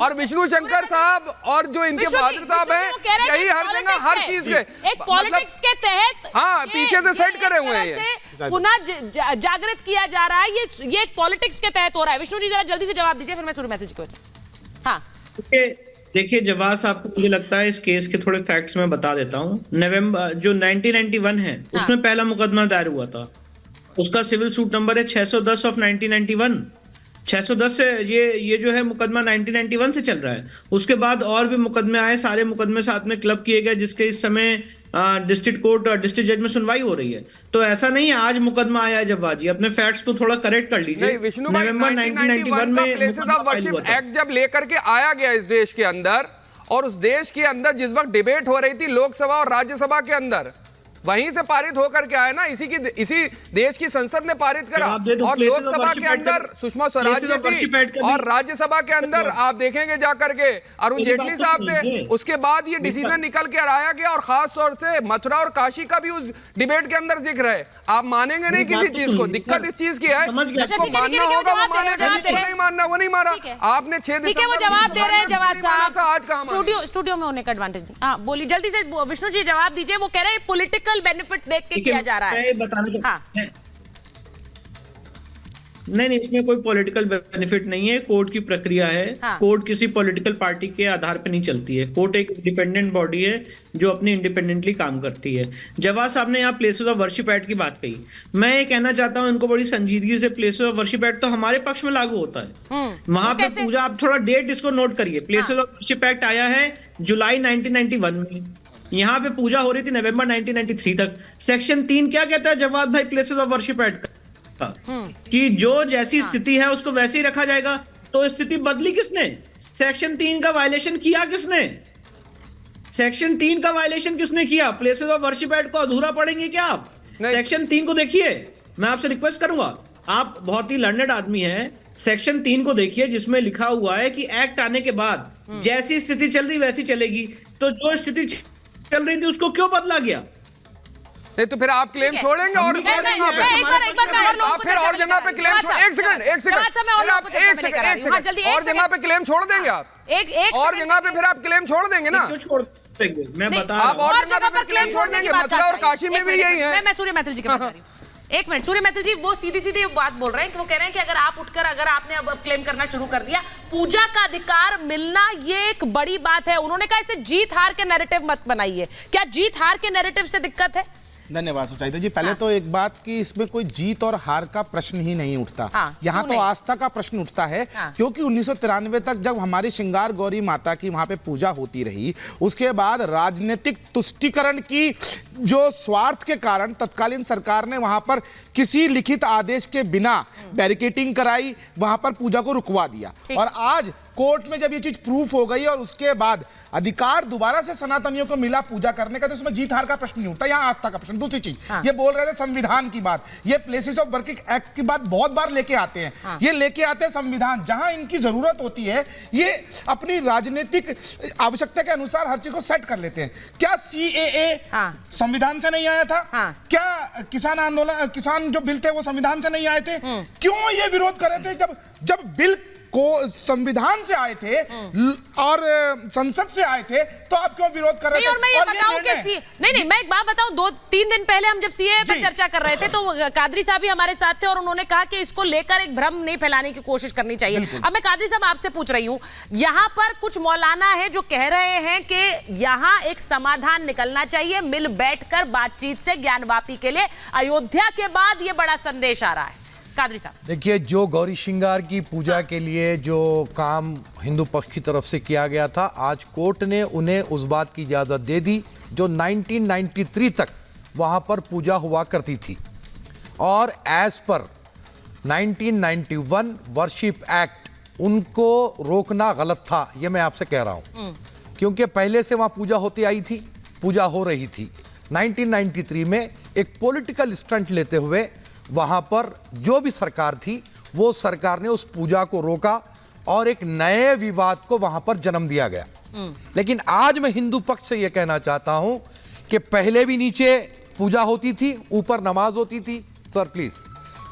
और विष्णु शंकर साहब और जो इनके फादर साहब हैं, यही हर जगह हर चीज के एक पॉलिटिक्स के तहत हाँ पीछे से सेट करे हुए हैं, पुनः जागृत किया जा रहा है। ये एक पॉलिटिक्स के तहत हो रहा है। विष्णु जी जरा जल्दी से जवाब दीजिए, फिर मैं सूर्य मैथिल जी को। हाँ देखिए जवाब साहब को मुझे लगता है इस केस के थोड़े फैक्ट्स मैं बता देता हूँ। नवंबर जो 1991 है उसमें पहला मुकदमा दायर हुआ था, उसका सिविल सूट नंबर है 610 ऑफ 1991। 610 से ये जो है मुकदमा 1991 से चल रहा है। उसके बाद और भी मुकदमे आए, सारे मुकदमे साथ में क्लब किए गए, जिसके इस समय डिस्ट्रिक्ट कोर्ट डिस्ट्रिक्ट जज में सुनवाई हो रही है। तो ऐसा नहीं है आज मुकदमा आया जब बाजी, अपने फैक्ट्स को थोड़ा करेक्ट कर लीजिए। नवंबर 1991 में प्लेसेस ऑफ वर्शिप एक्ट जब लेकर के आया गया इस देश के अंदर, और उस देश के अंदर जिस वक्त डिबेट हो रही थी लोकसभा और राज्यसभा के अंदर, वहीं से पारित होकर के आया ना, इसी देश की संसद ने पारित करा। और लोकसभा के अंदर सुषमा स्वराज जी थी और राज्यसभा के अंदर आप देखेंगे जाकर के अरुण जेटली साहब थे। उसके बाद ये डिसीजन निकल के आया गया, और खास तौर से मथुरा और काशी का भी उस डिबेट के अंदर जिक्र है। आप मानेंगे नहीं किसी चीज को, दिक्कत इस चीज की है, जिसको मानना होगा वो मानेगा, नहीं मानना वो नहीं माना। आपने 6 दिसंबर वो जवाब दे रहे हैं, जवाब साहब आज कहां स्टूडियो में होने का एडवांटेज नहीं। हाँ बोलिए जल्दी से विष्णु जी जवाब दीजिए। वो कह रहे हैं पॉलिटिकल बेनिफिट देख के किया जा रहा है। हाँ। नहीं इसमें कोई पॉलिटिकल बेनिफिट नहीं है, कोर्ट की प्रक्रिया है। हाँ। कोर्ट किसी पॉलिटिकल पार्टी के आधार पर नहीं चलती है। कोर्ट एक इंडिपेंडेंट बॉडी है जो अपनी इंडिपेंडेंटली काम करती है। जवाब साहब ने यहाँ प्लेसेस ऑफ वर्शिप एक्ट की बात कही, मैं ये कहना चाहता हूँ इनको बड़ी संजीदगी से, प्लेसेस ऑफ वर्शिप एक्ट तो हमारे पक्ष में लागू होता है। वहां पे पूजा, आप थोड़ा डेट इसको नोट करिए। प्लेसेस ऑफ वर्शिप एक्ट आया है जुलाई 1991 में, यहाँ पे पूजा हो रही थी नवंबर 1993 तक। सेक्शन 3 क्या कहता है जवाब भाई प्लेसेस ऑफ वर्शिप एक्ट का, कि जो जैसी स्थिति है उसको वैसे ही रखा जाएगा। तो स्थिति बदली किसने? सेक्शन 3 का वायलेशन किया किसने? सेक्शन 3 का वायलेशन किसने किया? प्लेसेस ऑफ वर्शिप एक्ट को अधूरा पढ़ेंगे क्या आप? सेक्शन 3 को देखिए, मैं आपसे रिक्वेस्ट करूंगा, आप बहुत ही लर्नेड आदमी हैं, सेक्शन 3 को देखिए जिसमें लिखा हुआ है कि एक्ट आने के बाद जैसी स्थिति चल रही वैसी चलेगी। तो जो स्थिति चल रही थी उसको क्यों बदला गया? नहीं तो फिर आप क्लेम छोड़ेंगे और एक बार आप फिर और जगह पे क्लेम एक सेकंड और जगह पे क्लेम छोड़ देंगे आप, एक और जगह पे फिर आप क्लेम छोड़ देंगे ना? मैं बता आप और जगह पर क्लेम छोड़ देंगे, मथुरा और काशी में भी यही है। मैं सूर्य मैथिल जी के पास जा रही हूं। एक मिनट, सूर्य मैथिल जी वो सीधी सीधी बात बोल रहे हैं कि वो कह रहे हैं कि अगर आप उठकर अगर आपने अब क्लेम करना शुरू कर दिया, पूजा का अधिकार मिलना ये एक बड़ी बात है। उन्होंने कहा इसे जीत हार के नैरेटिव मत बनाइए। क्या जीत हार के नैरेटिव से दिक्कत है? धन्यवाद सुचाइता जी। पहले तो एक बात कि इसमें कोई जीत और हार का प्रश्न ही नहीं उठता। यहाँ तो आस्था का प्रश्न उठता है, क्योंकि 1993 तक जब हमारी श्रृंगार गौरी माता की वहां पे पूजा होती रही, उसके बाद राजनीतिक तुष्टीकरण की जो स्वार्थ के कारण तत्कालीन सरकार ने वहां पर किसी लिखित आदेश के बिना बैरिकेटिंग कराई, वहां पर पूजा को रुकवा दिया। और आज कोर्ट में जब ये चीज प्रूफ हो गई और उसके बाद अधिकार दोबारा से सनातनियों को मिला पूजा करने का, तो इसमें जीत हार का प्रश्न नहीं उठता, यहाँ आस्था का प्रश्न। दूसरी चीज, ये बोल रहे थे संविधान की बात, ये प्लेसेस ऑफ वर्शिप एक्ट की बात बहुत बार लेके आते हैं। ये लेके आते हैं संविधान, जहां इनकी जरूरत होती है ये अपनी राजनीतिक आवश्यकता के अनुसार हर चीज को सेट कर लेते हैं। क्या CAA संविधान से नहीं आया था? क्या किसान आंदोलन, किसान जो बिल थे वो संविधान से नहीं आए थे? क्यों ये विरोध कर रहे थे? जब बिल को संविधान से आए थे और संसद से आए थे, तो आप क्यों विरोध कर रहे थे? और मैं ये बताऊं कि नहीं मैं एक बात बताऊं, 2-3 दिन पहले हम जब CAA पर चर्चा कर रहे थे तो कादरी साहब भी हमारे साथ थे और उन्होंने कहा कि इसको लेकर एक भ्रम नहीं फैलाने की कोशिश करनी चाहिए। अब मैं कादरी साहब आपसे पूछ रही हूं, यहां पर कुछ मौलाना है जो कह रहे हैं कि यहां एक समाधान निकलना चाहिए, मिल बैठकर बातचीत से ज्ञानवापी के लिए। अयोध्या के बाद ये बड़ा संदेश आ रहा है। कादरी साहब देखिए, जो गौरी श्रृंगार की पूजा के लिए जो काम हिंदू पक्ष की तरफ से किया गया था, आज कोर्ट ने उन्हें उस बात की इजाज़त दे दी जो 1993 तक वहाँ पर पूजा हुआ करती थी। और एज पर 1991 वर्शिप एक्ट उनको रोकना गलत था, ये मैं आपसे कह रहा हूँ, क्योंकि पहले से वहाँ पूजा होती आई थी, पूजा हो रही थी। 1993 में एक पॉलिटिकल स्टंट लेते हुए वहां पर जो भी सरकार थी वो सरकार ने उस पूजा को रोका और एक नए विवाद को वहां पर जन्म दिया गया। लेकिन आज मैं हिंदू पक्ष से यह कहना चाहता हूं कि पहले भी नीचे पूजा होती थी, ऊपर नमाज होती थी। सर प्लीज,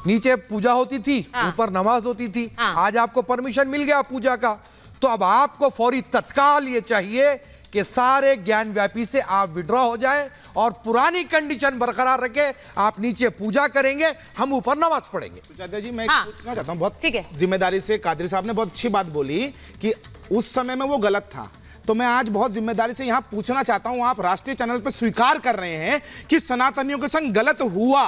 नीचे पूजा होती थी, ऊपर नमाज होती थी। आज आपको परमिशन मिल गया पूजा का, तो अब आपको फौरी तत्काल ये चाहिए कि सारे ज्ञान व्यापी से आप विड्रॉ हो जाएं और पुरानी कंडीशन बरकरार रखें। आप नीचे पूजा करेंगे, हम ऊपर नमाज पढ़ेंगे। सुजाता जी, मैं हाँ। पूछना चाहता हूँ, बहुत ठीक है। जिम्मेदारी से कादरी साहब ने बहुत अच्छी बात बोली कि उस समय में वो गलत था, तो मैं आज बहुत जिम्मेदारी से यहाँ पूछना चाहता हूँ, आप राष्ट्रीय चैनल पर स्वीकार कर रहे हैं कि सनातनियों के संग गलत हुआ।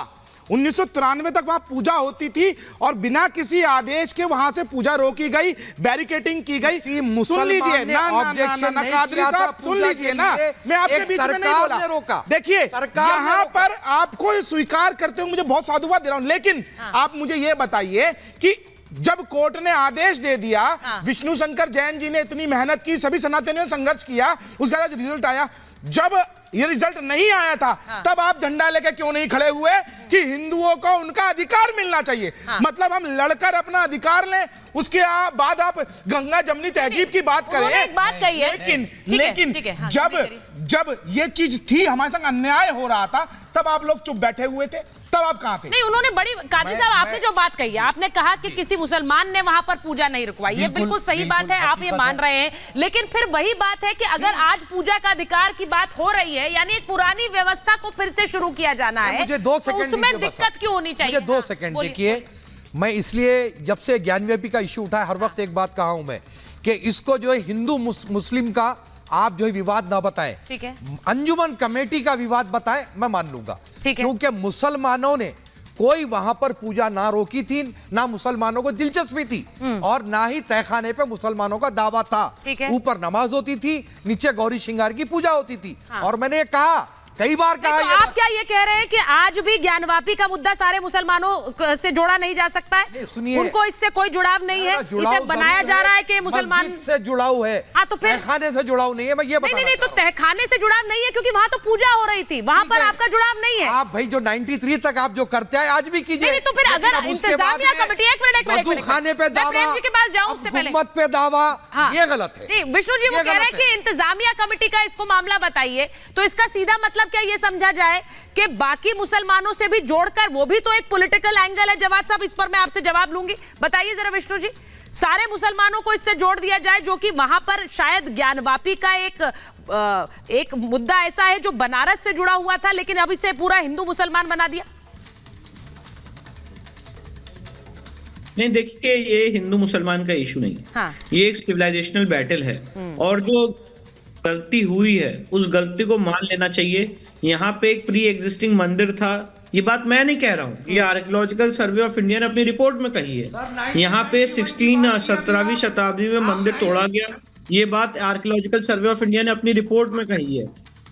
1993 तक वहां पूजा होती थी और बिना किसी आदेश के वहां से पूजा रोकी गई, बैरिकेटिंग की गई। सुन लीजिए ना कादरी साहब, सुन लीजिए ना, मैं आपके बीच में नहीं बोला। देखिए, यहाँ पर आपको स्वीकार करते हुए मुझे बहुत साधुवाद दे रहा हूं, लेकिन आप मुझे ये बताइए कि जब कोर्ट ने आदेश दे दिया, विष्णु शंकर जैन जी ने इतनी मेहनत की, सभी सनातनियों ने संघर्ष किया, उसका आज रिजल्ट आया। जब ये रिजल्ट नहीं आया था, तब आप झंडा लेके क्यों नहीं खड़े हुए कि हिंदुओं को उनका अधिकार मिलना चाहिए? मतलब हम लड़कर अपना अधिकार लें, उसके बाद आप गंगा जमनी तहजीब की बात करें। एक बात कही है, लेकिन जब ये चीज थी, हमारे संग अन्याय हो रहा था, तब आप लोग चुप बैठे हुए थे, तब आप कहां थे? नहीं, उन्होंने बड़ी कादरी साहब, आपने जो बात कही है, आपने कहा कि किसी मुसलमान ने वहां पर पूजा नहीं रुकवाई, ये बिल्कुल सही बात है, आप ये मान रहे हैं। लेकिन फिर वही बात है कि अगर आज पूजा का अधिकार की बात हो रही है, यानी एक पुरानी व्यवस्था को फिर से शुरू किया जाना है, मुझे 2 सेकंड, तो उसमें दिक्कत क्यों होनी चाहिए? मुझे 2 सेकंड देखिए, मैं इसलिए जब से ज्ञानव्यापी का इश्यू उठा है, हर वक्त एक बात कहा हूं मैं कि इसको जो है हिंदू मुस्लिम का आप जो है विवाद ना बताएं, ठीक है, अंजुमन कमेटी का विवाद बताएं, मैं मान लूंगा, ठीक है, क्योंकि मुसलमानों ने कोई वहां पर पूजा ना रोकी थी, ना मुसलमानों को दिलचस्पी थी, और ना ही तहखाने पे मुसलमानों का दावा था। ऊपर नमाज होती थी, नीचे गौरी श्रृंगार की पूजा होती थी। और मैंने ये कहा, कई बार कहा, तो आप क्या ये कह रहे हैं कि आज भी ज्ञानवापी का मुद्दा सारे मुसलमानों से जोड़ा नहीं जा सकता है? उनको इससे कोई जुड़ाव नहीं है, इसे बनाया जा रहा है कि मुसलमान से जुड़ाव है। हाँ, तो फिर तहखाने से जुड़ाव नहीं है, मैं ये बता नहीं, तो तहखाने से जुड़ाव नहीं है, क्योंकि वहां तो पूजा हो रही थी, वहां पर आपका जुड़ाव नहीं है। आप भाई जो 93 तक आप जो करते आए, आज भी कीजिए। नहीं, तो फिर अगर इंतजामिया कमेटी, एक मिनट, खाने पे दावा, प्रेम जी के पास जाऊं उससे पहले, हुकूमत पे दावा, ये गलत है। नहीं, विष्णु जी वो कह रहे हैं कि इंतजामिया कमेटी का इसको मामला बताइए, तो इसका सीधा मतलब क्या ये समझा जाए कि बाकी मुसलमानों से भी जोड़कर, वो भी तो एक पॉलिटिकल एंगल है। जवाब साहब, इस पर मैं आपसे जवाब लूंगी, बताइए जरा विष्णु जी, सारे मुसलमानों को इससे जोड़ दिया जाए, जो कि वहां पर शायद ज्ञानवापी का एक मुद्दा ऐसा है जो बनारस से जुड़ा हुआ था, लेकिन अब इसे पूरा हिंदू मुसलमान बना दिया। नहीं, देखिए, ये हिंदू मुसलमान का इशू नहीं है। हाँ। ये एक सिविलाइजेशनल बैटल है, और जो गलती हुई है उस गलती को मान लेना चाहिए। यहाँ पे एक प्री एग्जिस्टिंग मंदिर था, ये बात मैं नहीं कह रहा हूँ, ये आर्कियोलॉजिकल सर्वे ऑफ इंडिया ने अपनी रिपोर्ट में कही है। यहाँ पे 17वीं शताब्दी में मंदिर तोड़ा गया, ये बात आर्कियोलॉजिकल सर्वे ऑफ इंडिया ने अपनी रिपोर्ट में कही है।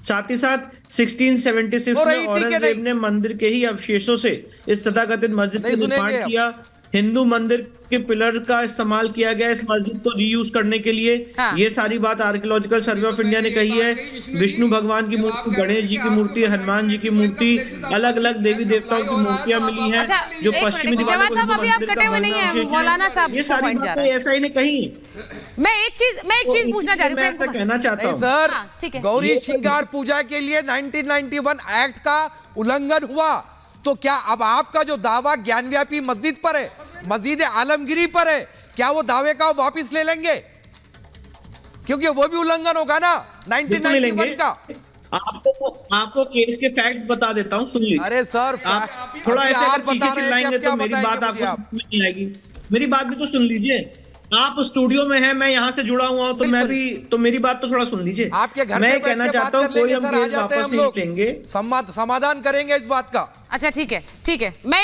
साथ ही साथ 1676 में औरंगजेब ने मंदिर के ही अवशेषों से इस तथाकथित मस्जिद का निर्माण किया। हिंदू मंदिर के पिलर का इस्तेमाल किया गया इस मस्जिद को रीयूज करने के लिए। हाँ। ये सारी बात आर्कियोलॉजिकल सर्वे ऑफ इंडिया ने कही है। विष्णु भगवान की मूर्ति, गणेश जी की मूर्ति, हनुमान जी की मूर्ति, अलग अलग देवी देवताओं की मूर्तियां मिली हैं। अच्छा, जो पश्चिमी दीवारों को मौलाना साहब ये सारी बातें ऐसा ही नहीं कही। मैं एक चीज पूछना चाह रही हूँ, ऐसा कहना चाहता हूँ सर, गौरी श्रृंगार पूजा के लिए 1991 एक्ट का उल्लंघन हुआ, तो क्या अब आपका जो दावा ज्ञानव्यापी मस्जिद पर है, मस्जिद आलमगिरी पर है, क्या वो दावे का वापस ले लेंगे? क्योंकि वो भी उल्लंघन होगा ना 1991 का। आपको केस के फैक्ट्स बता देता हूं, सुन लीजिए। अरे सर, आप थोड़ा ऐसे अगर चीखें चिल्लाएंगे तो मेरी बात आपको नहीं आएगी। मेरी बात भी तो सुन लीजिए। आप स्टूडियो में हैं, मैं यहाँ से जुड़ा हुआ हूँ, तो मैं भी, तो मेरी बात तो थोड़ा सुन लीजिए। आपके घर मैं कहना चाहता हूँ, कोई हम केस वापस नहीं लेंगे, समाधान करेंगे इस बात का। अच्छा, ठीक है, मैं